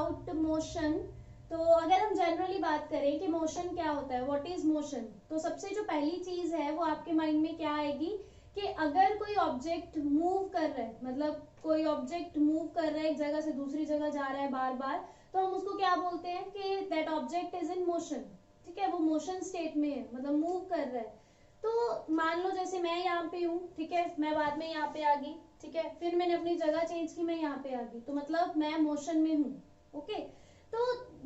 About motion, तो अगर हम जनरली बात करें कि मोशन क्या होता है, व्हाट इज मोशन, तो सबसे जो पहली चीज है वो आपके माइंड में क्या आएगी कि अगर कोई ऑब्जेक्ट मूव कर रहा है, मतलब कोई ऑब्जेक्ट मूव कर रहा है, एक जगह से दूसरी जगह जा रहा है बार बार, तो हम उसको क्या बोलते हैं कि that object is in motion. ठीक है, वो मोशन स्टेट में है, मतलब मूव कर रहा है। तो मान लो जैसे मैं यहाँ पे हूँ, ठीक है, मैं बाद में यहाँ पे आ गई, ठीक है, फिर मैंने अपनी जगह चेंज की, मैं यहाँ पे आ गई, तो मतलब मैं मोशन में हूँ। ओके, तो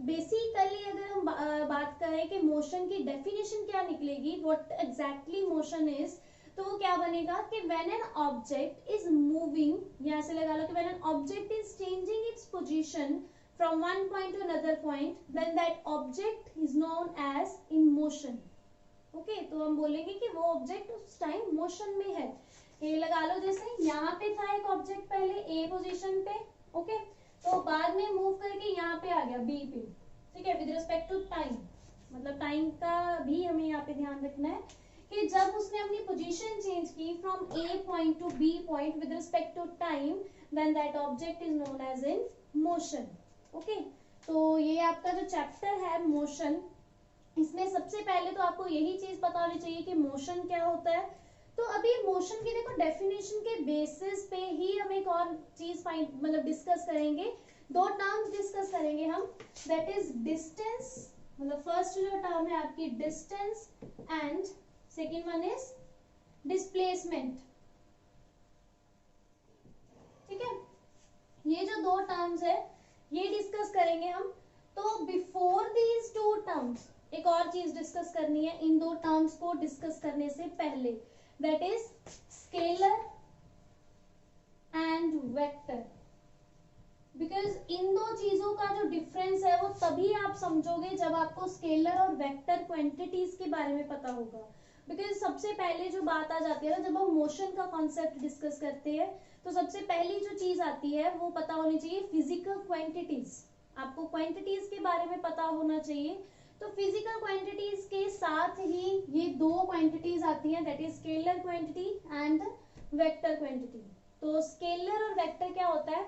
बेसिकली अगर हम बात करें कि मोशन की डेफिनेशन क्या निकलेगी, व्हाट एग्जैक्टली मोशन इज, तो वो क्या बनेगा कि when an object is moving, या ऐसे लगा लो कि when an object is changing its position from one point to another point, then that object is known as in motion. Okay, तो हम बोलेंगे कि वो ऑब्जेक्ट उस टाइम मोशन में है। ये लगा लो जैसे यहाँ पे था एक ऑब्जेक्ट पहले ए पोजीशन पे, ओके, तो बाद में मूव करके यहाँ पे आ गया बी पे। ठीक है, विद रिस्पेक्ट टू टाइम, मतलब टाइम का भी हमें यहाँ पे ध्यान रखना है कि जब उसने अपनी पोजीशन चेंज की from A point to B point with respect to time, then that object is known as in motion. Okay, तो ये आपका जो चैप्टर है मोशन, इसमें सबसे पहले तो आपको यही चीज पता होनी चाहिए कि मोशन क्या होता है। तो अभी मोशन की देखो डेफिनेशन के बेसिस पे ही हम एक और चीज फाइंड मतलब डिस्कस करेंगे, दो टर्म्स डिस्कस करेंगे हम, दैट इज डिस्टेंस, मतलब फर्स्ट जो टर्म है आपकी distance, and second one is displacement. ठीक है, ये जो दो टर्म्स है ये डिस्कस करेंगे हम। तो बिफोर दीज टू टर्म्स एक और चीज डिस्कस करनी है इन दो टर्म्स को डिस्कस करने से पहले, that is scalar and vector. Because in दो चीजों का जो डिफरेंस है वो तभी आप समझोगे जब आपको स्केलर और वेक्टर क्वांटिटीज के बारे में पता होगा। बिकॉज सबसे पहले जो बात आ जाती है ना, जब हम मोशन का कॉन्सेप्ट डिस्कस करते हैं, तो सबसे पहली जो चीज आती है वो पता होनी चाहिए फिजिकल क्वांटिटीज। आपको क्वांटिटीज के बारे में पता होना चाहिए। तो फिजिकल क्वांटिटीज के साथ ही ये दो क्वांटिटीज आती हैं, that is scalar quantity and vector quantity. तो स्केलर और वेक्टर क्या होता है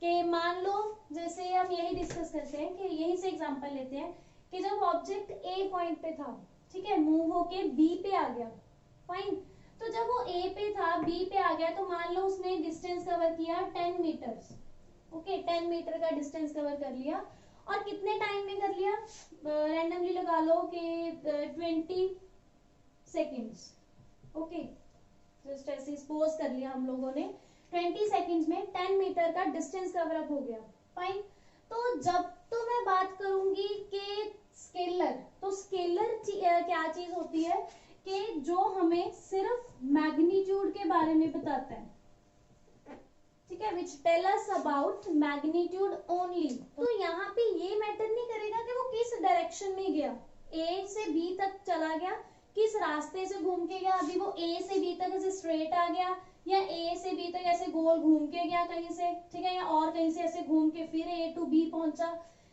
कि मान लो जैसे हम यही डिस्कस करते हैं कि यही से एग्जांपल लेते हैं कि जब ऑब्जेक्ट ए पॉइंट पे था, ठीक है, मूव होके बी पे आ गया, फाइन, तो जब वो ए पे था बी पे आ गया, तो मान लो उसने डिस्टेंस कवर किया 10 मीटर्स। ओके, 10 मीटर का डिस्टेंस कवर कर लिया, और कितने टाइम में कर लिया, रैंडमली लगा लो कि 20 सेकेंड्स। ओके, जस्ट ऐसे सपोज कर लिया हम लोगों ने, 20 सेकेंड्स में 10 मीटर का डिस्टेंस कवर अप हो गया, फाइन। तो जब तो मैं बात करूंगी कि स्केलर, तो स्केलर क्या चीज होती है कि जो हमें सिर्फ मैग्नीट्यूड के बारे में बताता है, ठीक है, which tell us about magnitude only. तो यहाँ पे ये मैटर नहीं करेगा कि वो किस डायरेक्शन में गया, ए से बी तक चला गया, किस रास्ते से घूम के गया, अभी वो ए से बी तक ऐसे स्ट्रेट आ गया, या ए से बी तक ऐसे गोल घूम के गया कहीं से, ठीक है, या और कहीं से ऐसे घूम के फिर ए टू बी पहुंचा,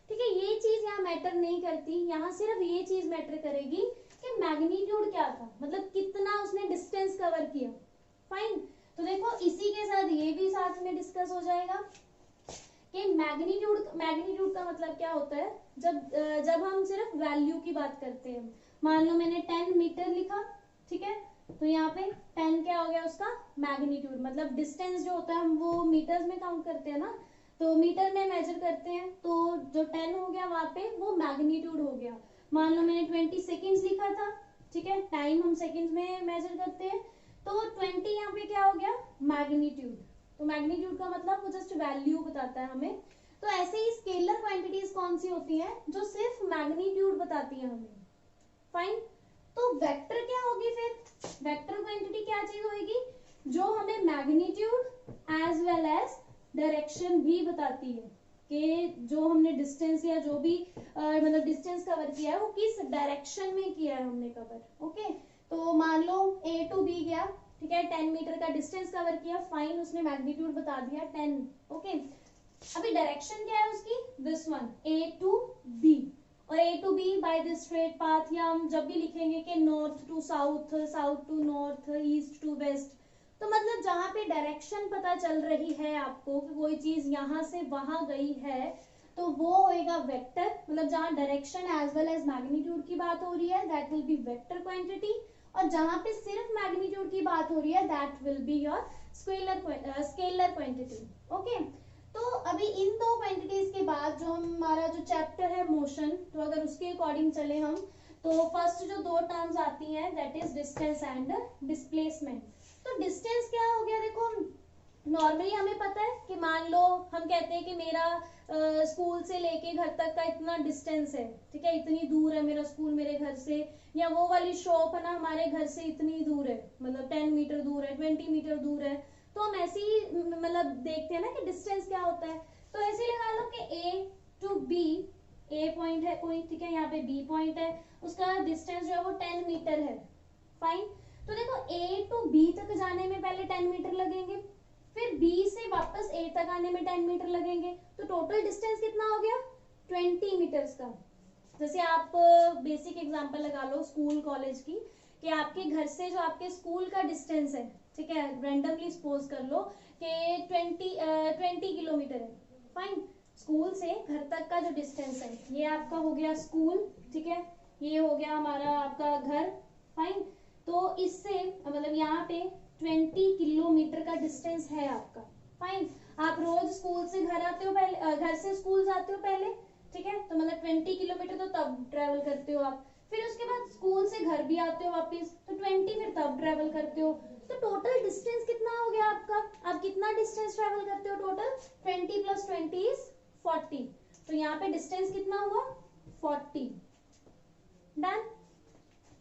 ठीक है, ये चीज यहाँ मैटर नहीं करती। यहाँ सिर्फ ये चीज मैटर करेगी कि मैग्नीट्यूड क्या था, मतलब कितना उसने डिस्टेंस कवर किया, फाइन। तो देखो इसी के साथ ये भी साथ में डिस्कस हो जाएगा कि मैग्नीट्यूड का मतलब क्या होता है। जब हम सिर्फ वैल्यू की बात करते हैं, मान लो मैंने 10 मीटर लिखा, ठीक है, तो यहाँ पे 10 क्या हो गया उसका मैग्नीट्यूड, मतलब डिस्टेंस जो होता है हम वो मीटर्स में काउंट करते हैं ना, तो मीटर में मेजर करते हैं, तो जो 10 हो गया वहां पे वो मैग्नीट्यूड हो गया। मान लो मैंने 20 सेकेंड्स लिखा था, ठीक है, टाइम हम सेकेंड्स में मेजर करते हैं, तो 20 यहाँ पे क्या हो गया मैग्नीट्यूड। तो मैग्नीट्यूड का मतलब वो जस्ट वैल्यू बताता है हमें। तो ऐसे ही स्केलर क्वांटिटीज कौन सी होती हैं जो सिर्फ मैग्नीट्यूड बताती हैं हमें, फाइन। तो वेक्टर क्या होगी फिर, वेक्टर क्वांटिटी क्या चीज होगी जो हमें magnitude as well as direction भी बताती है कि जो हमने डिस्टेंस या जो भी मतलब डिस्टेंस कवर किया है वो किस डायरेक्शन में किया है हमने कवर। ओके, तो मान लो ए टू बी गया, ठीक है, 10 मीटर का डिस्टेंस कवर किया, फाइन, उसने मैग्नीट्यूड बता दिया 10। ओके, अभी डायरेक्शन क्या है उसकी, this one, A to B, और A to B by this straight path, या हम जब भी लिखेंगे कि north to south, south to north, east to west, तो मतलब जहां पे डायरेक्शन पता चल रही है आपको कि कोई चीज यहां से वहां गई है, तो वो होएगा वेक्टर, मतलब जहां direction as well as magnitude की बात हो रही है that will be vector quantity, और जहां पे सिर्फ मैग्नीट्यूड की बात हो रही है that will be your scalar quantity. Okay, तो अभी इन दो क्वांटिटीज के बाद जो हमारा जो चैप्टर है मोशन, तो अगर उसके अकॉर्डिंग चले हम, तो फर्स्ट जो दो टर्म्स आती हैं that is distance and displacement. तो डिस्टेंस क्या हो गया, देखो नॉर्मली हमें पता है कि मान लो हम कहते हैं कि मेरा स्कूल से लेके घर तक का इतना डिस्टेंस है, ठीक है, इतनी दूर है मेरा स्कूल मेरे घर से, या वो वाली शॉप है ना हमारे घर से इतनी दूर है, मतलब 10 मीटर दूर है, 20 मीटर दूर है। तो हम ऐसे ही मतलब देखते हैं ना कि डिस्टेंस क्या होता है। तो ऐसे लगा लो कि ए टू बी, ए पॉइंट है कोई, ठीक है, यहाँ पे बी पॉइंट है, उसका डिस्टेंस जो है वो 10 मीटर है। फाइन, तो देखो ए टू बी तक जाने में पहले 10 मीटर लगेंगे, फिर B से वापस A तक आने में 10 मीटर लगेंगे, तो टोटल डिस्टेंस कितना हो गया 20 मीटर्स का। जैसे आप बेसिक एग्जांपल लगा लो स्कूल कॉलेज की, कि आपके घर से जो आपके स्कूल का डिस्टेंस है, ठीक है, रैंडमली सपोज कर लो कि 20 किलोमीटर है। फाइन, स्कूल से घर तक का जो डिस्टेंस है ये आपका हो गया स्कूल, ठीक है, ये हो गया हमारा आपका घर। फाइन, तो इससे मतलब यहाँ पे 20 किलोमीटर का डिस्टेंस है आपका। फाइन, आप रोज स्कूल से घर आते हो पहले, घर से स्कूल जाते हो पहले, ठीक है, तो मतलब 20 किलोमीटर तो तब ट्रेवल करते हो आप, फिर उसके बाद स्कूल से घर भी आते हो वापस, तो 20 फिर तब ट्रेवल करते हो। तो टोटल डिस्टेंस कितना हो गया आपका, आप कितना डिस्टेंस ट्रेवल करते हो टोटल, 20 + 20 इज 40। तो यहाँ पे डिस्टेंस कितना हुआ 40। डन,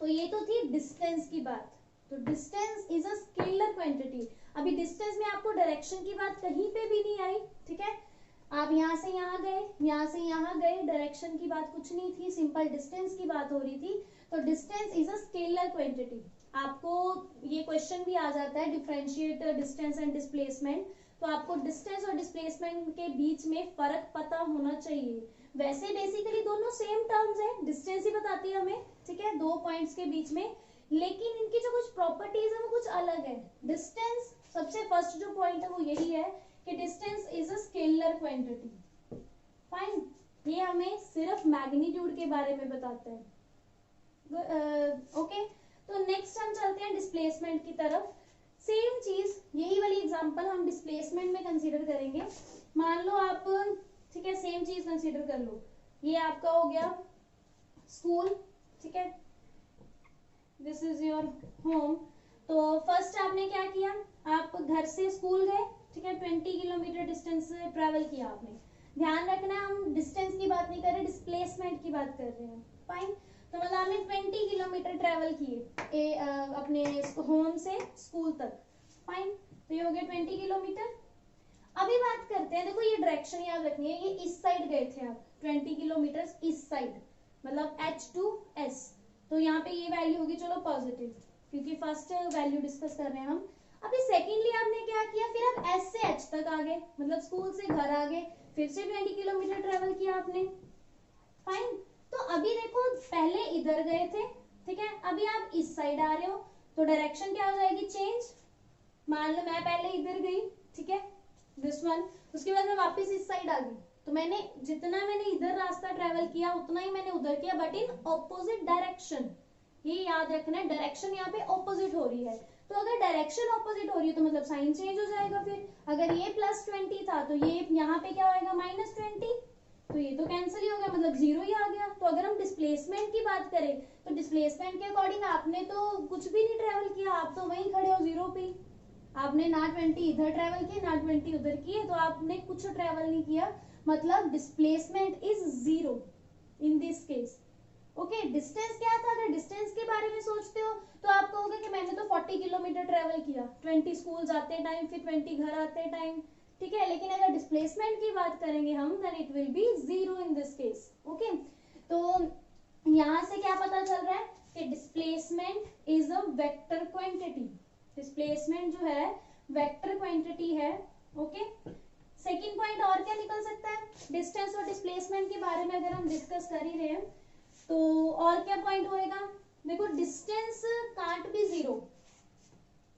तो ये तो थी डिस्टेंस की बात। तो distance is a scalar quantity. अभी डिस्टेंस में आपको डायरेक्शन की बात कहीं पे भी नहीं आई, ठीक है, आप यहाँ से यहाँ गए, यहाँ से यहाँ गए, डायरेक्शन की बात कुछ नहीं थी, सिंपल डिस्टेंस की बात हो रही थी। तो distance is a scalar quantity. आपको ये क्वेश्चन भी आ जाता है डिफरेंशिएट डिस्टेंस एंड डिस्प्लेसमेंट, तो आपको डिस्टेंस और डिस्प्लेसमेंट के बीच में फर्क पता होना चाहिए। वैसे बेसिकली दोनों सेम टर्म्स है, डिस्टेंस ही बताती है हमें, ठीक है, दो पॉइंट्स के बीच में, लेकिन इनकी जो कुछ प्रॉपर्टीज है वो कुछ अलग है। डिस्टेंस सबसे फर्स्ट जो पॉइंट है वो यही है कि distance is a scalar quantity. Fine, ये हमें सिर्फ मैग्नीट्यूड के बारे में बताता है। ओके, तो नेक्स्ट हम चलते हैं डिस्प्लेसमेंट की तरफ। सेम चीज, यही वाली एग्जांपल हम डिस्प्लेसमेंट में कंसीडर करेंगे। मान लो आप, ठीक है, सेम चीज कंसीडर कर लो, ये आपका हो गया स्कूल, ठीक है, दिस इज योर होम। तो फर्स्ट आपने क्या किया, आप घर से स्कूल गए, ठीक है, 20 किलोमीटर डिस्टेंस ट्रेवल किया आपने। ध्यान रखना हम डिस्टेंस की बात नहीं कर रहे, डिस्प्लेसमेंट की बात कर रहे हैं। फाइन, तो मतलब आपने 20 किलोमीटर ट्रेवल किए अपने होम से स्कूल तक। फाइन, तो ये हो गया 20 किलोमीटर। अभी बात करते हैं, देखो ये डायरेक्शन याद रखनी है, ये इस साइड गए थे आप 20 किलोमीटर इस साइड, मतलब H to S, तो यहाँ पे ये वैल्यू होगी चलो पॉजिटिव, क्योंकि फर्स्ट वैल्यू डिस्कस कर रहे हैं हम। अभी सेकेंडली आपने क्या किया, फिर आप S से H तक आ गए, मतलब स्कूल से घर आ गए, फिर से 20 किलोमीटर ट्रेवल किया आपने। फाइन, तो अभी देखो पहले इधर गए थे, ठीक है, अभी आप इस साइड आ रहे हो, तो डायरेक्शन क्या हो जाएगी चेंज। मान लो मैं पहले इधर गई, ठीक है, दिस वन, उसके बाद मैं वापस इस साइड आ गई, तो मैंने जितना मैंने इधर रास्ता ट्रेवल किया उतना ही मैंने उधर किया, बट इन ऑपोजिट डायरेक्शन। ये याद रखना है, डायरेक्शन यहाँ पे ऑपोजिट हो रही है, तो अगर डायरेक्शन ऑपोजिट हो रही है तो मतलब साइन चेंज हो जाएगा। फिर अगर ये +20 था तो ये यहाँ पे क्या होगा -20, तो ये तो कैंसिल ही हो गया, मतलब 0 ही आ गया। तो अगर हम डिस्प्लेसमेंट की बात करें तो डिस्प्लेसमेंट के अकॉर्डिंग आपने तो कुछ भी नहीं ट्रेवल किया, आप तो वहीं खड़े हो 0 पे, आपने ना 20 इधर ट्रेवल किए ना 20 उधर किए, तो आपने कुछ ट्रेवल नहीं किया, मतलब displacement is 0 in this case. Okay, distance क्या था, अगर डिस्टेंस के बारे में सोचते हो तो आप कहोगे कि मैंने तो 40 किलोमीटर ट्रेवल किया, 20 स्कूल जाते टाइम फिर 20 घर आते टाइम, ठीक है, लेकिन अगर डिस्प्लेसमेंट की बात करेंगे हम then it will be 0 in this case. Okay, तो यहां से क्या पता चल रहा है कि displacement is a vector quantity, displacement जो है वेक्टर क्वांटिटी है। ओके, सेकंड पॉइंट और क्या निकल सकता है, डिस्टेंस और डिस्प्लेसमेंट के बारे में अगर हम डिस्कस कर ही रहे हैं तो और क्या पॉइंट होएगा, देखो डिस्टेंस कांट बी 0,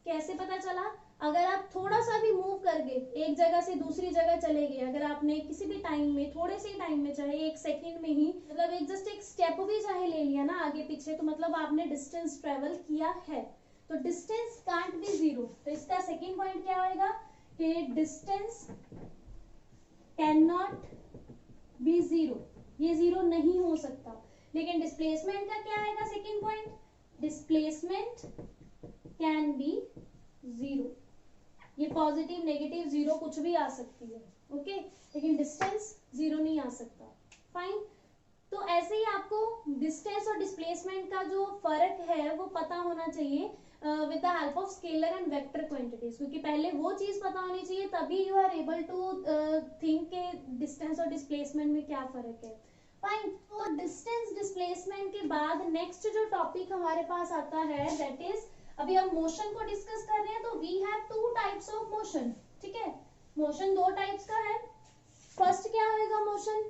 कैसे पता चला, अगर आप थोड़ा सा भी मूव करके एक जगह से दूसरी जगह चले गए, अगर आपने किसी भी टाइम में, थोड़े से टाइम में, चाहे 1 सेकेंड में ही, मतलब एक जस्ट एक स्टेप भी चाहे ले लिया ना आगे पीछे, तो मतलब आपने डिस्टेंस ट्रेवल किया है। तो डिस्टेंस कांट बी जीरो। तो इसका सेकेंड पॉइंट क्या होगा कि distance can not be zero, ये जीरो नहीं हो सकता। लेकिन डिस्प्लेसमेंट का क्या आएगा second point, displacement can be zero. ये पॉजिटिव नेगेटिव जीरो कुछ भी आ सकती है, ओके, लेकिन डिस्टेंस जीरो नहीं आ सकता। फाइन। तो ऐसे ही आपको डिस्टेंस और डिस्प्लेसमेंट का जो फर्क है वो पता होना चाहिए with the help of scalar and vector quantities, क्योंकि पहले वो चीज पता होनी चाहिए, तभी you are able to think के डिस्टेंस और डिस्प्लेसमेंट में क्या फर्क है। फाइन। तो डिस्टेंस डिस्प्लेसमेंट के बाद नेक्स्ट जो टॉपिक हमारे पास आता है दैट इज, अभी हम मोशन को डिस्कस कर रहे हैं, तो we have 2 types of motion. ठीक है, मोशन 2 टाइप्स का है। फर्स्ट क्या होगा मोशन,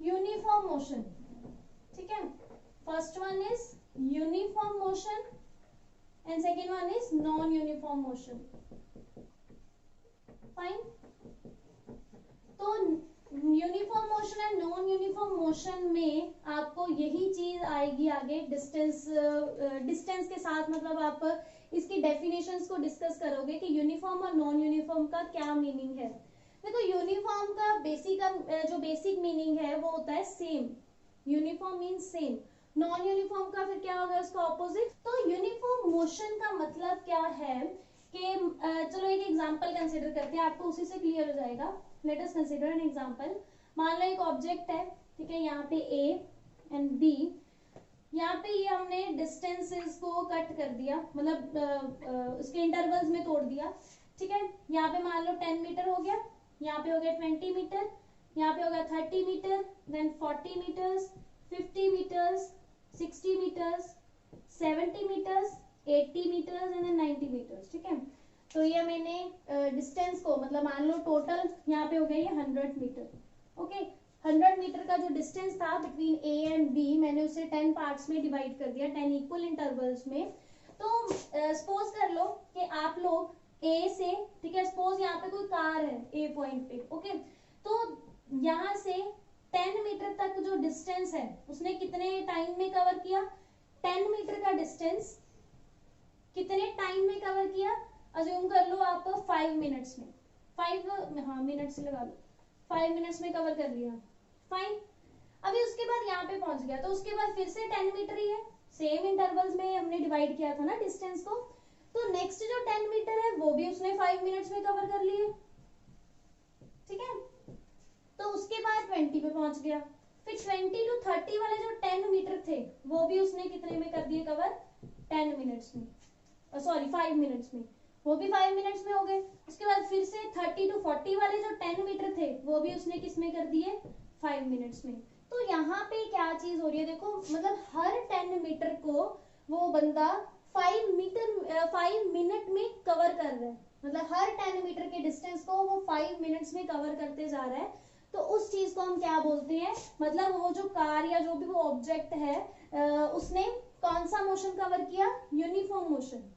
यूनिफॉर्म मोशन। ठीक है, first one is uniform motion and second one is non uniform motion. Fine. तो uniform motion and non uniform motion में आपको यही चीज आएगी आगे, डिस्टेंस डिस्टेंस के साथ, मतलब आप इसकी डेफिनेशंस को डिस्कस करोगे कि यूनिफॉर्म और नॉन यूनिफॉर्म का क्या मीनिंग है। देखो यूनिफॉर्म का जो बेसिक मीनिंग है वो होता है same, uniform means same. Non uniform का फिर क्या होगा उसका ऑपोजिट। तो यूनिफॉर्म मोशन का मतलब क्या है कि चलो एक एग्जांपल कंसीडर करते हैं, आपको उसी से क्लियर हो जाएगा। Let us consider an example. मान लो एक ऑब्जेक्ट है, ठीक है, यहाँ पे ए एंड बी, यहाँ पे ये हमने डिस्टेंसेस को कट कर दिया, मतलब उसके इंटरवल्स में तोड़ दिया। ठीक है, यहाँ पे मान लो 10 मीटर हो गया, यहाँ पे हो गया 20 मीटर, यहाँ पे हो गया 30 metre, then 40 metres, 50 metres, 60 metres, 70 metres, 80 metres and 90 metres. ठीक है, तो ये मैंने डिस्टेंस को, मतलब मान लो टोटल यहाँ पे हो गया ये 100 मीटर। ओके, 100 मीटर का जो डिस्टेंस था बिटवीन ए एंड बी, मैंने उसे 10 पार्ट्स में डिवाइड कर दिया, 10 इक्वल इंटरवल्स में। तो सपोज कर लो कि आप लोग ए से, ठीक है, सपोज यहाँ पे कोई कार है ए पॉइंट पे, ओके, तो यहाँ से 10 मीटर तक जो डिस्टेंस है उसने कितने टाइम में कवर किया, 10 मीटर का डिस्टेंस कितने टाइम में कवर किया, अज्यूम कर लो आप 5 मिनट्स में, 5 मिनट्स लगा लो, 5 मिनट्स में कवर कर लिया। फाइन। अभी उसके बाद यहाँ पे पहुंच गया, तो उसके बाद फिर से 10 मीटर ही है, सेम इंटरवल्स में हमने डिवाइड किया था ना डिस्टेंस को, तो नेक्स्ट जो 10 मीटर है वो भी उसने 5 मिनट्स में कवर कर लिए। ठीक है, तो उसके बाद 20 पे पहुंच गया, फिर 20 टू 30 वाले जो 10 मीटर थे वो भी उसने कितने में कर दिए कवर, 10 मिनट्स में, सॉरी 5 मिनट्स में, वो भी 5 मिनट्स में हो गए। उसके बाद फिर से 30 टू 40 वाले जो 10 मीटर थे वो भी उसने किस में कर दिए, 5 मिनट्स में। तो यहाँ पे क्या चीज हो रही है, देखो, मतलब हर 10 मीटर को वो बंदा 5 मिनट में कवर कर रहा है, मतलब हर 10 मीटर के डिस्टेंस को वो 5 मिनट्स में कवर करते जा रहा है। तो उस चीज को हम क्या बोलते हैं, मतलब वो जो कार या जो भी वो ऑब्जेक्ट है उसने कौन सा मोशन कवर किया, यूनिफॉर्म मोशन।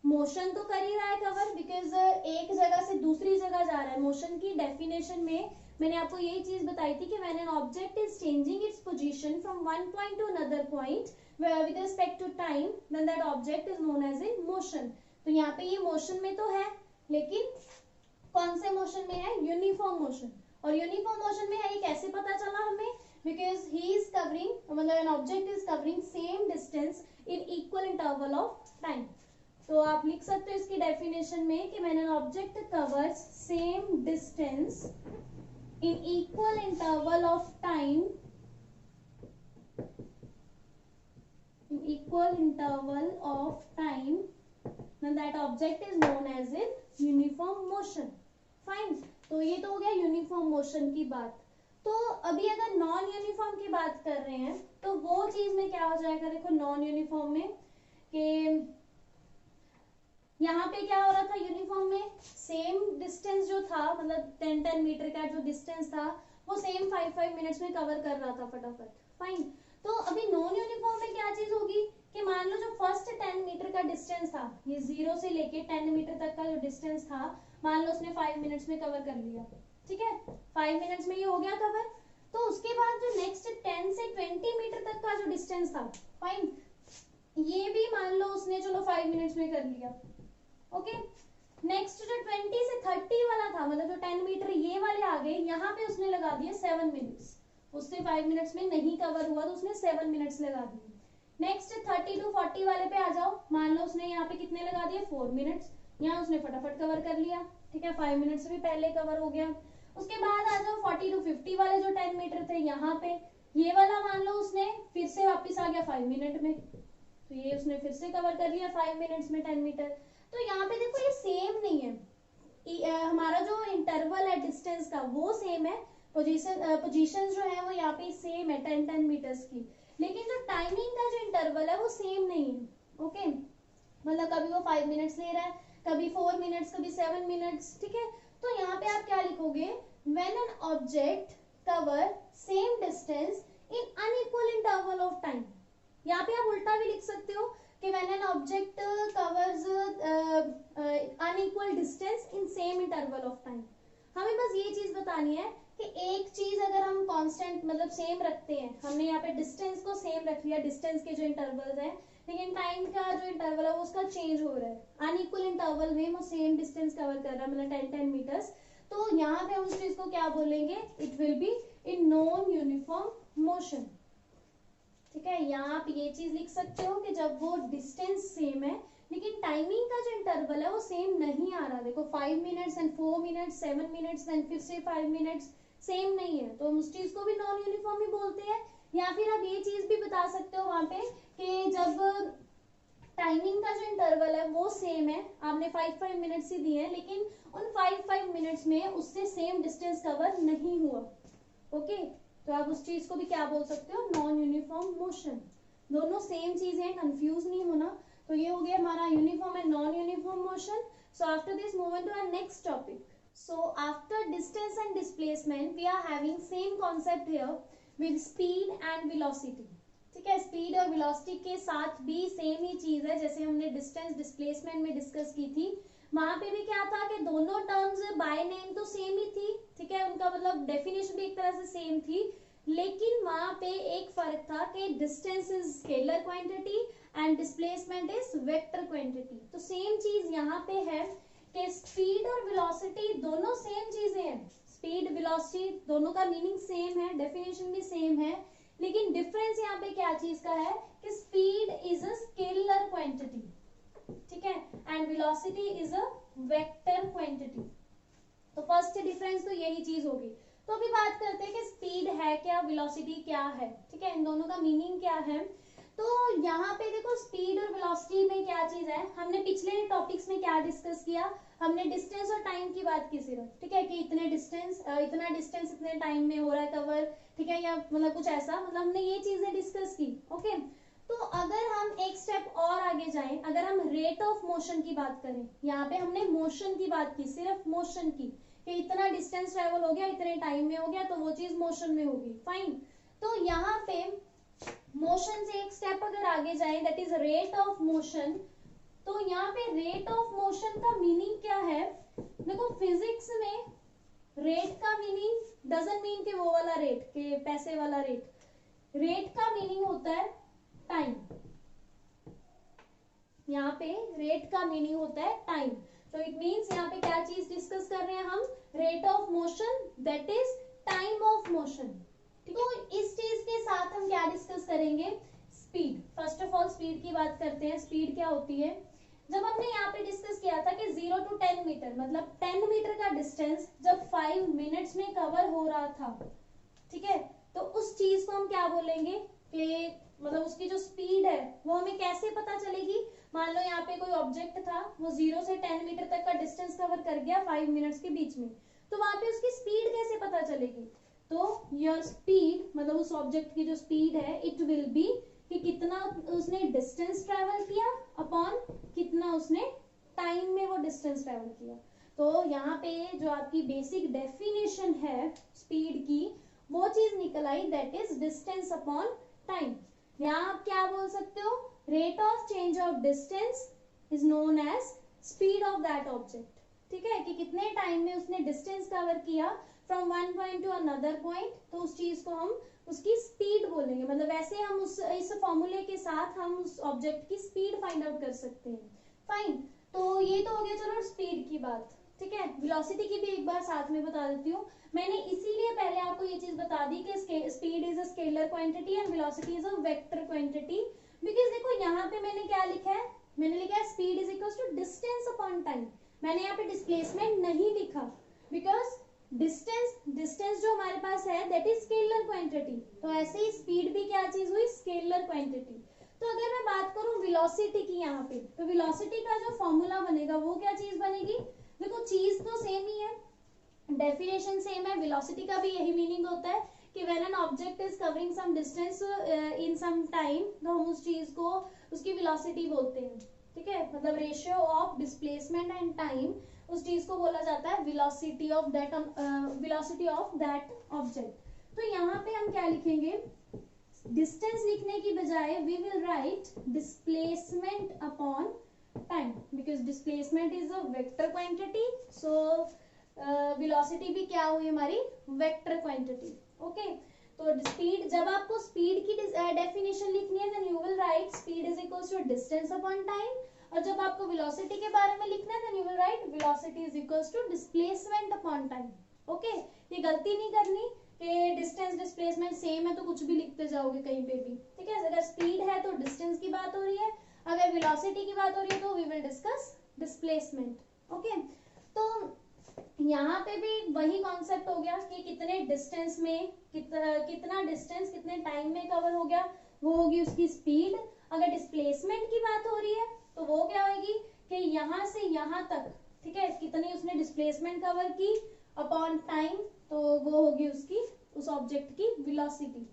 मोशन तो कर ही रहा है कवर, बिकॉज एक जगह से दूसरी जगह जा रहा है। मोशन की डेफिनेशन में मैंने आपको यही चीज बताई थी कि when an object is changing its position from one point to another point with respect to time, then that object is known as in motion. तो यहाँ पे ये मोशन में तो है, लेकिन कौन से मोशन में है, यूनिफॉर्म मोशन। और यूनिफॉर्म मोशन में है ये कैसे पता चला हमें, बिकॉज ही इज कवरिंग, मतलब N object is covering same distance in equal interval of time. तो आप लिख सकते हो इसकी डेफिनेशन में कि when an object covers same distance in equal interval of time, then that object is known as in uniform motion. Fine. तो ये तो हो गया यूनिफॉर्म मोशन की बात। तो अभी अगर नॉन यूनिफॉर्म की बात कर रहे हैं तो वो चीज में क्या हो जाएगा, देखो नॉन यूनिफॉर्म में कि यहाँ पे क्या हो रहा था, यूनिफॉर्म में सेम डिस्टेंस जो था, मतलब 10 मीटर का जो डिस्टेंस था वो सेम 5 मिनट्स में कवर कर रहा था फटाफट। फाइन। तो अभी नॉन यूनिफॉर्म में क्या चीज होगी कि मान लो जो फर्स्ट 10 मीटर का डिस्टेंस था, ये 0 से लेके 10 मीटर तक का जो डिस्टेंस था, मान लो उसने 5 मिनट्स में कवर कर लिया, ठीक है, 5 मिनट्स में ये हो गया कवर। तो उसके बाद जो नेक्स्ट 10 से 20 मीटर तक का जो डिस्टेंस था, फाइन, ये भी मान लो उसने चलो 5 मिनट्स में कर लिया, ओके। नेक्स्ट जो 20 से 30 वाला था, मतलब जो 10 मीटर ये वाले आ गए, यहाँ पे उसने लगा दिए 7 मिनट्स, उससे 5 मिनट्स में नहीं कवर हुआ तो उसने 7 मिनट्स लगा दिए। नेक्स्ट 30 टू 40 वाले पे आ जाओ, मान लो उसने यहाँ पे कितने लगा दिए 4 मिनट्स, यहाँ उसने फटाफट कवर कर लिया, ठीक है, 5 मिनट्स से भी पहले कवर हो गया। उसके बाद आ जाओ 40 टू 50 वाले जो 10 मीटर थे, यहाँ पे ये वाला मान लो उसने फिर से वापस आ गया 5 मिनट में, तो ये उसने फिर से कवर कर लिया 5 मिनट्स में 10 मीटर। तो यहाँ पे देखो ये सेम नहीं है, हमारा जो इंटरवल है डिस्टेंस का वो सेम है, पोजीशन जो है वो यहाँ पे सेम है 10-10 मीटर्स की, लेकिन जो टाइमिंग का जो इंटरवल है वो सेम नहीं है, ओके। मतलब कभी वो 5 मिनट्स ले रहा है, कभी 4 मिनट्स, कभी 7 मिनट्स, ठीक है। तो यहाँ पे आप क्या लिखोगे, when an object cover same distance in unequal interval of time. यहाँ पे आप उल्टा भी लिख सकते हो कि when an object covers unequal distance in same interval of time. हमें बस ये चीज बतानी है कि एक चीज अगर हम कांस्टेंट मतलब सेम रखते हैं, हमने यहाँ पे डिस्टेंस को सेम रख लिया, डिस्टेंस के जो इंटरवल्स हैं, लेकिन टाइम का जो इंटरवल है वो उसका चेंज हो रहा है, अनइक्वल इंटरवल में वो सेम डिस्टेंस कवर कर रहा है, मतलब 10-10 मीटर्स, तो यहाँ पे हम उस चीज को क्या बोलेंगे, it will be in non uniform motion, ठीक है। यहाँ आप ये चीज लिख सकते हो कि जब वो डिस्टेंस सेम है लेकिन टाइमिंग का जो इंटरवल है वो सेम नहीं आ रहा, देखो 5 minutes and 4 minutes, 7 minutes and फिर से 5 मिनट्स, सेम नहीं है, तो हम उस चीज को भी नॉन यूनिफॉर्म ही बोलते हैं। या फिर आप ये चीज भी बता सकते हो वहां पे कि जब टाइमिंग का जो इंटरवल है वो सेम है, आपने 5-5 मिनट्स ही दिए हैं, लेकिन उन 5-5 मिनट्स में उससे सेम डिस्टेंस कवर नहीं हुआ, ओके। तो आप उस चीज को भी क्या बोल सकते हो, नॉन यूनिफॉर्म मोशन। दोनों सेम चीजें हैं, कंफ्यूज नहीं होना। तो ये हो गया हमारा uniform and non uniform motion. So after this move on to our next topic. So after distance and displacement, we are having same concept here with speed and velocity. ठीक है, स्पीड और वेलोसिटी के साथ भी same ही चीज है, जैसे हमने डिस्टेंस डिस्प्लेसमेंट में डिस्कस की थी, वहां पे भी क्या था कि दोनों टर्म्स बाय नेम तो सेम ही थी, ठीक है, उनका मतलब डेफिनेशन भी एक तरह से सेम थी, लेकिन वहां पे एक फर्क था कि distance is scalar quantity and displacement is vector quantity. तो सेम चीज यहाँ पे है कि स्पीड और वेलोसिटी दोनों सेम चीजें हैं, स्पीड वेलोसिटी दोनों का मीनिंग सेम है, डेफिनेशन भी सेम है, लेकिन डिफरेंस यहाँ पे क्या चीज का है कि speed is a scalar quantity, ठीक है, and velocity is a vector quantity. तो फर्स्ट डिफरेंस तो यही चीज होगी। तो अभी बात करते हैं कि स्पीड है क्या, वेलोसिटी क्या है, ठीक है, इन दोनों का मीनिंग क्या है। तो यहाँ पे देखो स्पीड और वेलोसिटी में क्या चीज है, हमने पिछले टॉपिक्स में क्या डिस्कस किया, हमने डिस्टेंस और टाइम की बात की सिर्फ, ठीक है, कि इतना डिस्टेंस इतने टाइम में हो रहा है कवर, ठीक है, या मतलब कुछ ऐसा, मतलब हमने ये चीजें डिस्कस की, ओके। तो अगर हम एक स्टेप और आगे जाएं, अगर हम रेट ऑफ मोशन की बात करें, यहाँ पे हमने मोशन की बात की, सिर्फ मोशन की, कि इतना डिस्टेंस ट्रेवल हो गया, इतने टाइम में हो गया, तो वो चीज मोशन में होगी, फाइन। तो यहाँ पे मोशन से एक स्टेप अगर आगे जाए, that is rate of motion. तो यहाँ पे रेट ऑफ मोशन का मीनिंग क्या है, देखो फिजिक्स में रेट का मीनिंग डजंट मीन कि वो वाला रेट के पैसे वाला रेट, रेट का मीनिंग होता है टाइम, यहाँ पे रेट का मीनिंग होता है टाइम। तो इट मीन्स यहाँ पे क्या चीज डिस्कस कर रहे हैं हम, rate of motion, that is time of motion. तो इस चीज के साथ हम क्या डिस्कस करेंगे, speed. First of all speed की बात करते हैं, स्पीड क्या होती है। जब हमने यहाँ पे डिस्कस किया था कि 0 to 10 मीटर, मतलब 10 मीटर का डिस्टेंस जब 5 मिनट्स में कवर हो रहा था, ठीक है, तो उस चीज को हम क्या बोलेंगे कि मतलब उसकी जो स्पीड है वो हमें कैसे पता चलेगी। मान लो यहाँ पे कोई ऑब्जेक्ट था, वो 0 से 10 मीटर तक का डिस्टेंस कवर कर गया 5 मिनट्स के बीच में, तो वहां पे उसकी स्पीड कैसे पता चलेगी। तो योर स्पीड मतलब उस ऑब्जेक्ट की जो स्पीड है, इट विल बी कि कितना उसने डिस्टेंस ट्रेवल किया अपॉन कितना उसने टाइम में वो डिस्टेंस ट्रेवल किया। तो यहाँ पे जो आपकी बेसिक डेफिनेशन है स्पीड की, वो चीज निकल आई, that is distance upon time. यहाँ आप क्या बोल सकते हो, rate of change of distance is known as speed of that object. ठीक है, कि कितने टाइम में उसने डिस्टेंस कवर किया from one point to another point, तो उस चीज को हम उसकी स्पीड बोलेंगे। मतलब वैसे हम इस फॉर्मूले के साथ हम उस ऑब्जेक्ट की स्पीड फाइंड आउट कर सकते हैं। फाइन, तो ये तो हो गया चलो स्पीड की बात। ठीक है, वेलोसिटी की भी एक बार साथ में बता देती हूँ। मैंने इसीलिए पहले आपको ये चीज बता दी कि speed is a scalar quantity and velocity is a vector quantity. Because देखो यहाँ पे मैंने क्या लिखा है, मैंने लिखा है speed is equal to distance upon time. मैंने यहाँ पे डिस्प्लेसमेंट नहीं लिखा, बिकॉज डिस्टेंस जो हमारे पास है दैट इज स्केलर क्वांटिटी। तो ऐसे ही स्पीड भी क्या चीज हुई, स्केलर क्वांटिटी। तो अगर मैं बात करूं वेलोसिटी की यहाँ पे, तो वेलोसिटी का जो फॉर्मूला बनेगा वो क्या चीज बनेगी। देखो चीज तो सेम ही है, डेफिनेशन सेम है, वेलोसिटी का भी यही मीनिंग होता है कि when an object is covering some distance in some time, तो हम उस चीज को उसकी वेलोसिटी बोलते हैं। ठीक है, मतलब ratio of displacement and time, उस चीज को बोला जाता है वेलोसिटी ऑफ दैट ऑब्जेक्ट। तो यहाँ पे हम क्या लिखेंगे, डिस्टेंस लिखने की बजाय we will write displacement upon time, because displacement is a vector quantity, so velocity भी क्या हुई हमारी, वेक्टर क्वांटिटी। ओके, तो स्पीड, जब आपको स्पीड की डेफिनेशन लिखनी है then you will write speed is equals to distance upon time, और जब आपको वेलोसिटी के बारे में लिखना है then you will write velocity is equals to displacement upon time. Okay, ये गलती नहीं करनी कि डिस्टेंस डिस्प्लेसमेंट सेम है तो कुछ भी लिखते जाओगे कहीं पे भी। ठीक है, अगर स्पीड है तो डिस्टेंस की बात हो रही है, अगर वेलोसिटी की बात हो रही है तो we will discuss displacement. Okay, तो यहाँ पे भी वही कॉन्सेप्ट हो गया कि कितने डिस्टेंस में कितना डिस्टेंस कितने टाइम में कवर हो गया, वो होगी उसकी स्पीड। अगर डिस्प्लेसमेंट की बात हो रही है तो वो क्या होगी कि यहाँ से यहाँ तक, ठीक है, कितनी उसने डिस्प्लेसमेंट कवर की अपॉन टाइम, तो वो होगी उसकी उस ऑब्जेक्ट की वेलोसिटी।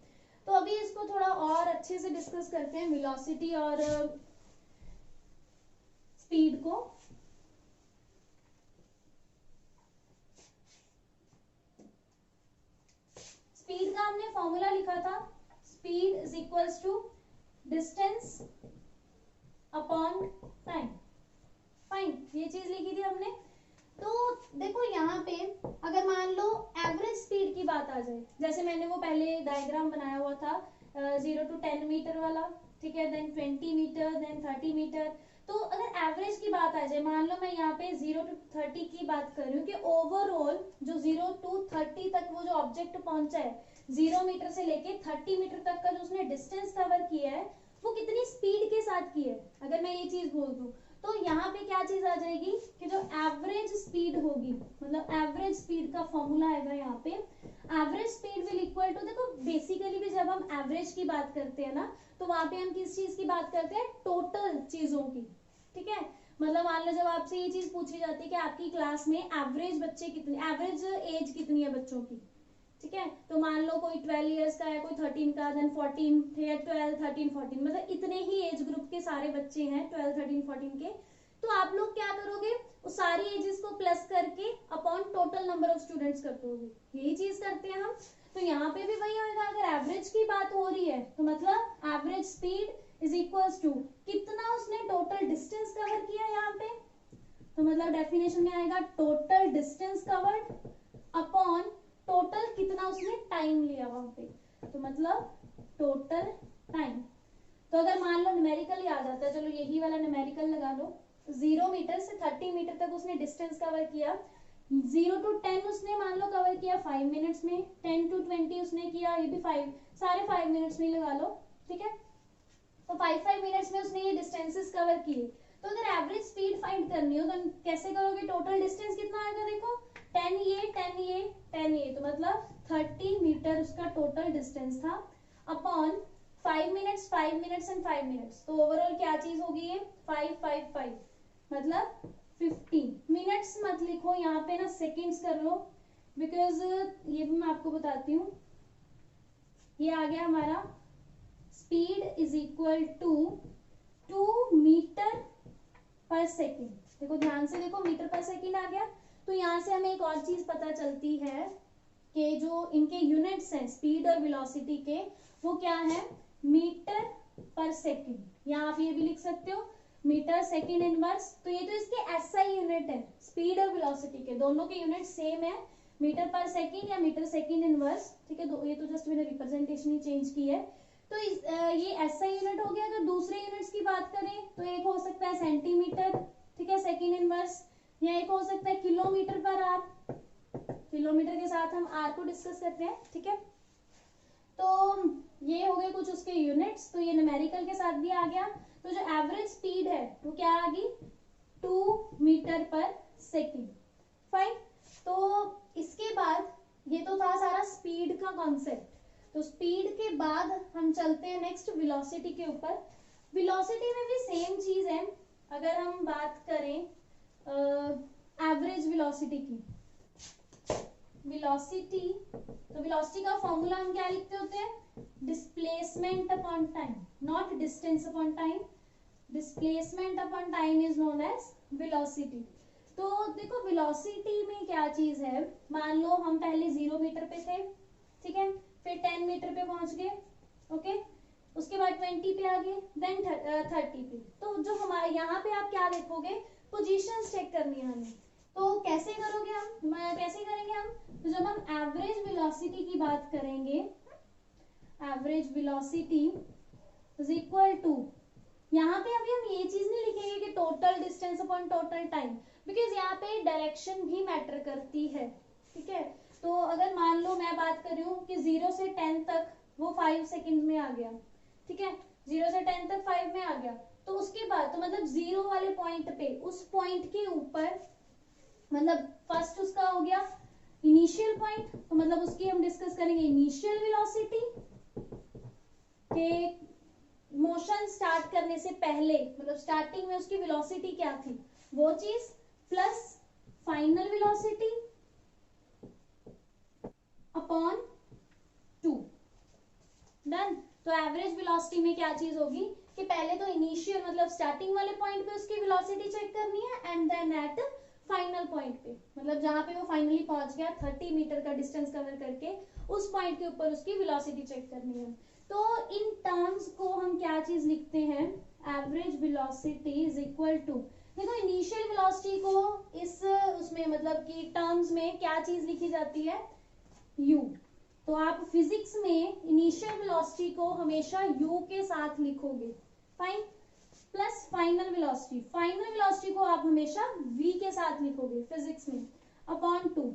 तो अभी इसको थोड़ा और अच्छे से डिस्कस करते हैं, वेलोसिटी और स्पीड को। स्पीड का हमने फॉर्मूला लिखा था, speed is equals to distance upon time. Fine, ये चीज लिखी थी हमने। तो देखो यहाँ पे अगर मान लो एवरेज स्पीड की बात आ जाए, जैसे मैंने वो पहले डायग्राम बनाया हुआ था 0 to 10 मीटर वाला, ठीक है, देन 20 मीटर, देन 30 मीटर। तो अगर एवरेज की बात आ जाए, मान लो मैं यहाँ पे 0 to 30 की बात कर रही हूँ कि ओवरऑल जो 0 to 30 तक वो जो ऑब्जेक्ट पहुंचा है, 0 मीटर से लेके 30 मीटर तक का जो उसने डिस्टेंस कवर किया है, वो कितनी स्पीड के साथ की है। अगर मैं ये चीज बोल दूं तो यहाँ पे क्या चीज आ जाएगी कि जो एवरेज स्पीड होगी, मतलब एवरेज स्पीड का फॉर्मूला आएगा यहाँ पे, average speed will equal to, देखो बेसिकली भी जब हम एवरेज की बात करते हैं ना, तो वहां पे हम किस चीज की बात करते हैं, टोटल चीजों की। ठीक है, मतलब मान लो जब आपसे ये चीज पूछी जाती है कि आपकी क्लास में एवरेज बच्चे कितने, एवरेज एज कितनी है बच्चों की, ठीक है, तो मान लो कोई 12 इयर्स का है, कोई 13 का, देन 14, फिर 12, 13, 14, मतलब इतने ही एज ग्रुप के सारे बच्चे हैं 12, 13, 14 के। तो आप लोग क्या करोगे, उस सारी एजेस को प्लस करके upon total number of students कर दोगे, यही चीज करते हैं हम। तो यहाँ पे भी वही होगा, अगर एवरेज की बात हो रही है तो मतलब average speed is equals to कितना उसने टोटल डिस्टेंस कवर किया यहाँ पे, तो मतलब डेफिनेशन में आएगा total distance covered upon total कितना उसने टाइम लिया वहां पे, तो मतलब टोटल टाइम। तो अगर मान लो न्यूमेरिकल याद आता है, चलो यही वाला न्यूमेरिकल लगा लो, 0 मीटर से 30 मीटर तक उसने डिस्टेंस कवर किया, 0 to 10 उसने मान लो कवर किया 5 मिनट्स में, 10 to 20 उसने किया, ये भी 5, सारे 5 मिनट्स में लगा लो। ठीक है, तो 5 मिनट्स में उसने ये डिस्टेंसेस कवर किए। तो अगर एवरेज स्पीड फाइंड करनी हो तो कैसे करोगे, टोटल डिस्टेंस कितना आएगा, देखो 10 ये 10 ये 10 ये, तो मतलब 30 मीटर उसका टोटल डिस्टेंस था upon 5 minutes, 5 minutes and 5 minutes, तो ओवरऑल क्या चीज होगी ये 5 5 5, मतलब 15 मिनट्स मत लिखो यहाँ पे ना, सेकेंड्स कर लो, बिकॉज ये भी मैं आपको बताती हूँ। ये आ गया हमारा speed is equal to 2 metre पर सेकेंड। देखो ध्यान से देखो, मीटर पर सेकेंड आ गया। तो यहाँ से हमें एक और चीज पता चलती है कि जो इनके यूनिट्स हैं स्पीड और वेलोसिटी के, वो क्या है, मीटर पर सेकेंड, या आप ये भी लिख सकते हो मीटर सेकेंड इनवर्स। तो ये तो इसके एसआई यूनिट है, स्पीड और वेलोसिटी के दोनों के यूनिट सेम है, मीटर पर सेकेंड या मीटर सेकेंड इनवर्स, ठीक है। ये तो जस्ट मैंने रिप्रेजेंटेशन ही चेंज की है। तो ये एसआई यूनिट हो गया। अगर दूसरे यूनिट्स की बात करें तो एक हो सकता है सेंटीमीटर, ठीक है, सेकेंड इनवर्स, या एक हो सकता है किलोमीटर पर आर। किलोमीटर के साथ हम आर को डिस्कस करते हैं, ठीक है। तो ये हो गए कुछ उसके यूनिट्स, तो ये न्यूमेरिकल के साथ भी आ गया। तो जो एवरेज स्पीड है वो क्या आ गई, 2 मीटर पर सेकेंड। फाइन। तो इसके बाद ये तो था सारा स्पीड का कॉन्सेप्ट। तो स्पीड के बाद हम चलते हैं नेक्स्ट वेलोसिटी के ऊपर। वेलोसिटी में भी सेम चीज है। अगर हम बात करें एवरेज वेलोसिटी की, वेलोसिटी, तो वेलोसिटी का फॉर्मूला हम क्या लिखते होते हैं, displacement upon time, not distance upon time. Displacement upon time is known as velocity. तो देखो वेलोसिटी में क्या चीज है, मान लो हम पहले 0 मीटर पे थे, ठीक है, फिर 10 मीटर पे पहुंच गए, ओके, उसके बाद 20 पे आ गए, देन 30 पे। तो जो हमारे यहाँ पे आप क्या देखोगे, पोजीशंस चेक करनी है हमें। तो कैसे करोगे हम, कैसे करेंगे हम, तो जब हम एवरेज वेलोसिटी की बात करेंगे, average velocity is equal to, यहाँ पे अभी हम ये चीज नहीं लिखेंगे कि total distance upon total time, because यहाँ पे डायरेक्शन भी मैटर करती है, ठीक है। तो अगर मान लो मैं बात कर रही हूँ कि 0 से 10 तक वो 5 सेकंड में आ गया, ठीक है, 0 से 10 तक 5 में आ गया, तो उसके बाद तो मतलब 0 वाले पॉइंट पे, उस पॉइंट के ऊपर, मतलब फर्स्ट उसका हो गया इनिशियल पॉइंट, तो मतलब उसकी हम डिस्कस करेंगे इनिशियल वेलोसिटी के, मोशन स्टार्ट करने से पहले, मतलब स्टार्टिंग में उसकी वेलोसिटी क्या थी वो चीज, plus final velocity upon 2। Done. तो एवरेज वेलोसिटी में क्या चीज होगी कि पहले तो इनिशियल मतलब स्टार्टिंग वाले पॉइंट पे उसकी वेलोसिटी चेक करनी है, and then at final point पे, मतलब जहां पे वो फाइनली पहुंच गया 30 मीटर का डिस्टेंस कवर करके, उस पॉइंट के ऊपर उसकी वेलोसिटी चेक करनी है। तो इन टर्म्स को हम क्या चीज लिखते हैं, average velocity is equal to, देखो इनिशियल वेलोसिटी को इस उसमें मतलब कि टर्म्स में क्या चीज लिखी जाती है, u। तो आप फिजिक्स में इनिशियल वेलोसिटी को हमेशा u के साथ लिखोगे, fine, plus final velocity, final velocity को आप हमेशा v के साथ लिखोगे फिजिक्स में, अपॉन 2।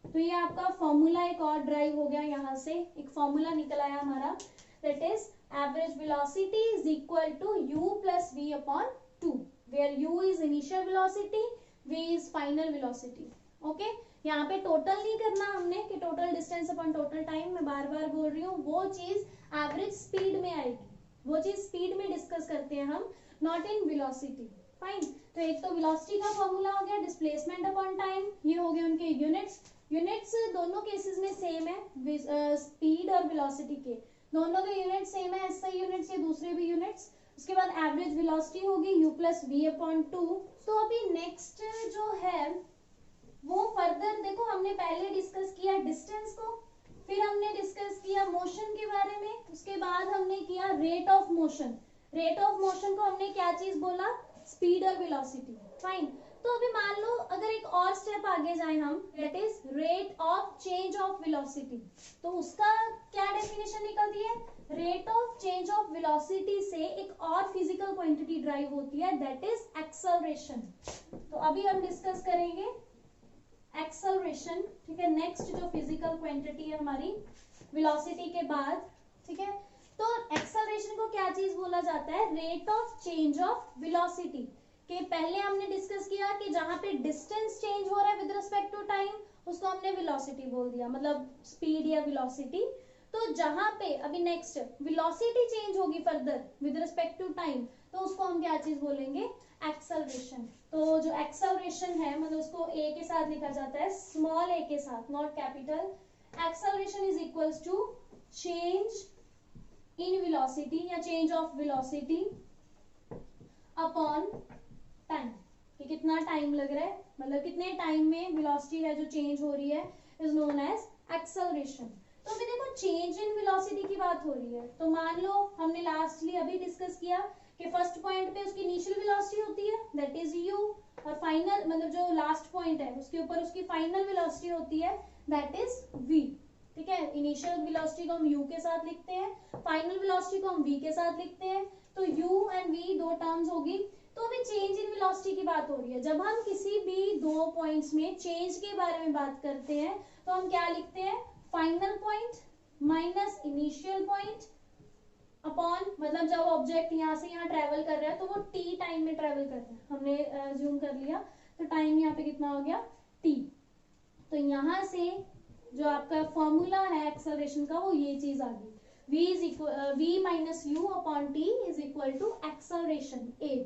तो ये आपका फॉर्मूला एक और ड्राइव हो गया, यहाँ से एक फॉर्मूला निकल आया हमारा, that is average velocity is equal to u plus v upon 2, where u is initial velocity, v is final velocity, okay. यहाँ पे टोटल नहीं करना हमने कि total distance upon total time, मैं बार बार बोल रही हूँ, वो चीज एवरेज स्पीड में आएगी, वो चीज स्पीड में डिस्कस करते हैं हम, नॉट इन वेलोसिटी, फाइन। तो एक तो वेलोसिटी का फॉर्मूला हो गया डिस्प्लेसमेंट अपॉन टाइम, ये हो गए उनके यूनिट्स। यूनिट्स दोनों केसेस में सेम है, स्पीड और वेलोसिटी के दोनों के यूनिट सेम है, एसआई यूनिट्स या दूसरे भी यूनिट्स। उसके बाद एवरेज वेलोसिटी होगी u प्लस वी अपॉन 2। तो अभी नेक्स्ट जो है वो फर्दर देखो, हमने पहले डिस्कस किया डिस्टेंस को, फिर हमने डिस्कस किया मोशन के बारे में, उसके बाद हमने किया rate of motion. Rate of motion को हमने क्या चीज बोला, स्पीड और वेलोसिटी, फाइन। तो अभी मान लो अगर एक और स्टेप आगे जाए हम, that is rate of change of velocity, तो उसका क्या डेफिनेशन निकलती है, rate of change of velocity से एक और फिजिकल क्वांटिटी ड्राइव होती है, दैट इज एक्सेलरेशन। तो अभी हम डिस्कस करेंगे एक्सेलरेशन, ठीक है, नेक्स्ट जो फिजिकल क्वांटिटी है हमारी वेलोसिटी के बाद, ठीक है। तो एक्सेलरेशन को क्या चीज बोला जाता है, rate of change of velocity के पहले हमने डिस्कस किया कि जहां पे डिस्टेंस चेंज हो रहा है विद रिस्पेक्ट टू टाइम, उसको हमने वेलोसिटी बोल दिया, मतलब स्पीड या वेलोसिटी। तो जहां पे अभी नेक्स्ट वेलोसिटी चेंज होगी further with respect to time, तो उसको हम क्या चीज बोलेंगे, एक्सेलरेशन। तो जो एक्सेलरेशन है मतलब उसको ए के साथ लिखा जाता है, स्मॉल ए के साथ, not capital. Acceleration is equals to change in velocity या change of velocity upon time, कि कितना टाइम लग रहा है, मतलब कितने टाइम में वेलोसिटी है जो चेंज हो रही है, इज नोन एज एक्सेलरेशन। तो अभी देखो चेंज इन वेलोसिटी की बात हो रही है, तो मान लो हमने लास्टली अभी डिस्कस किया कि फर्स्ट पॉइंट पे उसकी इनिशियल वेलोसिटी होती है दैट इज u, और फाइनल मतलब जो लास्ट पॉइंट है उसके ऊपर उसकी फाइनल वेलोसिटी होती है दैट इज v। ठीक है, इनिशियल वेलोसिटी को हम u के साथ लिखते हैं, फाइनल वेलोसिटी को हम v के साथ लिखते हैं, तो u एंड v दो टर्म्स होगी। तो अभी चेंज इन वेलोसिटी की बात हो रही है, जब हम किसी भी दो पॉइंट्स में चेंज के बारे में बात करते हैं तो हम क्या लिखते हैं, final point minus initial point upon, मतलब जब ऑब्जेक्ट यहाँ से यहाँ ट्रेवल कर रहा है तो वो t टाइम में ट्रेवल कर रहा है, हमने जूम कर लिया तो टाइम यहाँ पे कितना हो गया t। तो यहाँ से जो आपका फॉर्मूला है एक्सेलरेशन का वो ये चीज आ गई, v minus U upon T is equal to acceleration a।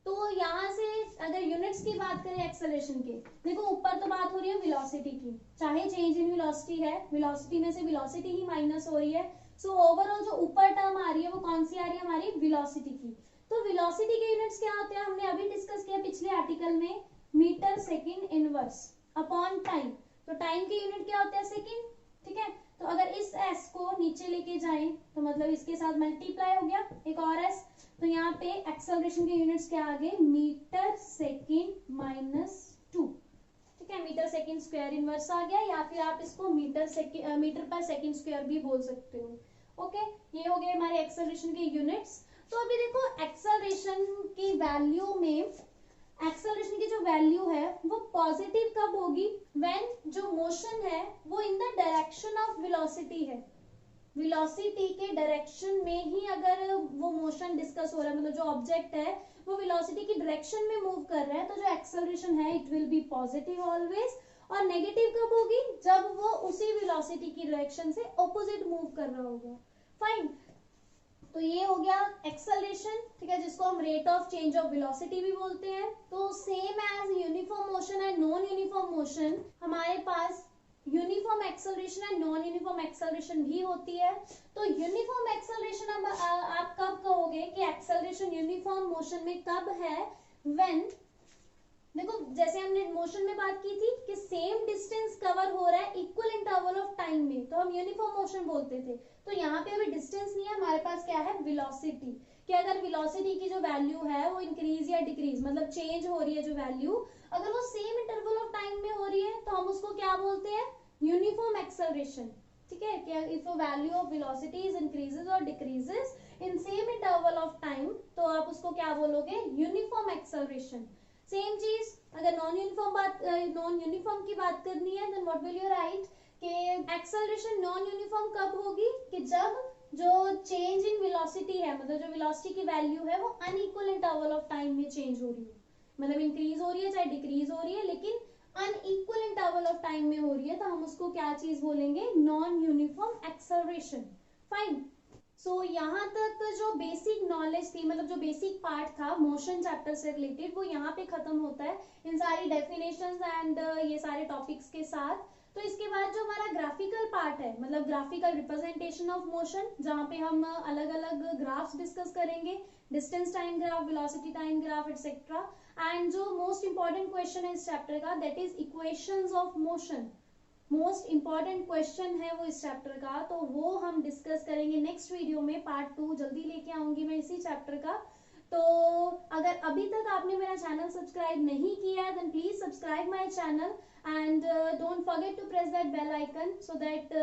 तो यहाँ से अगर यूनिट्स की बात करें एक्सेलरेशन के, देखो ऊपर तो बात हो रही है वेलोसिटी की, चाहे चेंज इन वेलोसिटी है, वेलोसिटी में से वेलोसिटी ही माइनस हो रही है, सो ओवरऑल जो ऊपर टर्म आ रही है वो कौन सी आ रही है हमारी वेलोसिटी की। तो वेलोसिटी के यूनिट्स क्या होते हैं, हमने अभी डिस्कस किया पिछले आर्टिकल में, metre second inverse upon time. तो टाइम के यूनिट क्या होते हैं, सेकेंड। ठीक है, तो अगर इस s को नीचे लेके जाएं तो मतलब इसके साथ मल्टीप्लाई हो गया एक और s, तो यहाँ पे एक्सेलरेशन के यूनिट्स क्या आ गए, मीटर सेकेंड माइनस 2। ठीक है, मीटर सेकेंड स्क्वायर इनवर्स आ गया, या फिर आप इसको मीटर पर सेकेंड स्क्वायर भी बोल सकते हो। ओके, ये हो गए हमारे एक्सेलरेशन के यूनिट्स। तो अभी देखो एक्सेलरेशन की वैल्यू में, एक्सेलरेशन की जो वैल्यू है वो पॉजिटिव कब होगी, व्हेन जो मोशन है वो in the direction of velocity है, वेलोसिटी के डायरेक्शन में ही अगर वो मोशन डिस्कस हो रहा है, मतलब जो ऑब्जेक्ट है वो वेलोसिटी की डायरेक्शन में मूव कर रहा है, तो जो एक्सेलरेशन है it will B positive always. और नेगेटिव कब होगी, जब वो उसी वेलोसिटी की डायरेक्शन से ऑपोजिट मूव कर रहा होगा। फाइन, तो ये हो गया एक्सेलरेशन। ठीक है, जिसको हम rate of change of velocity भी बोलते हैं। तो same as uniform motion and non uniform motion, हमारे पास uniform acceleration and non uniform acceleration भी होती है। तो यूनिफॉर्म एक्सेलरेशन अब आप कब कहोगे कि एक्सेलरेशन यूनिफॉर्म मोशन में कब है, व्हेन, देखो जैसे हमने मोशन में बात की थी कि सेम डिस्टेंस कवर हो रहा है इक्वल इंटरवल ऑफ टाइम में, तो हम यूनिफॉर्म मोशन बोलते थे। तो यहाँ पे अभी डिस्टेंस नहीं है, हमारे पास क्या है, वेलोसिटी, कि अगर वेलोसिटी की जो वैल्यू है वो इंक्रीज या डिक्रीज, मतलब चेंज हो रही है जो वैल्यू, अगर वो सेम इंटरवल ऑफ टाइम में हो रही है तो हम उसको क्या बोलते हैं, यूनिफॉर्म एक्सेलरेशन। ठीक है, कि if value of velocity is increases और decreases in same interval of time, तो आप उसको क्या बोलोगे, यूनिफॉर्म एक्सेलरेशन। सेम चीज अगर नॉन यूनिफॉर्म की बात करनी है, then what will you write, कि एक्सेलरेशन नॉन यूनिफॉर्म कब होगी, कि जब जो चेंज इन वेलोसिटी है, मतलब जो वेलोसिटी की वैल्यू है वो अनइक्वल इंटरवल ऑफ टाइम में चेंज हो रही है, मतलब इंक्रीज हो रही है चाहे डिक्रीज हो रही है, लेकिन अनइक्वल इंटरवल ऑफ टाइम में हो रही है, तो हम उसको क्या चीज बोलेंगे, नॉन यूनिफॉर्म एक्सेलरेशन। फाइन, सो यहाँ तक जो बेसिक नॉलेज थी, मतलब जो बेसिक पार्ट था मोशन चैप्टर से रिलेटेड, वो यहाँ पे खत्म होता है इन सारी डेफिनेशंस एंड ये सारे टॉपिक्स के साथ। तो इसके बाद जो हमारा ग्राफिकल पार्ट है, मतलब ग्राफिकल रिप्रेजेंटेशन ऑफ मोशन, जहाँ पे हम अलग अलग ग्राफ्स डिस्कस करेंगे, distance time graph, velocity time graph etcetera. And जो मोस्ट इंपॉर्टेंट क्वेश्चन है इस चैप्टर का, that is equations of motion, most important question है वो इस चैप्टर का, तो वो हम डिस्कस करेंगे नेक्स्ट वीडियो में। पार्ट 2 जल्दी लेके आऊंगी मैं इसी चैप्टर का। तो अगर अभी तक आपने मेरा चैनल सब्सक्राइब नहीं किया है, then please subscribe my channel and don't forget to press that bell icon, so that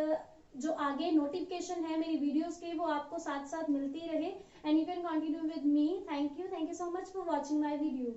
जो आगे नोटिफिकेशन है मेरी वीडियोस के वो आपको साथ साथ मिलती रहे, and you can continue with me. Thank you so much for watching my video.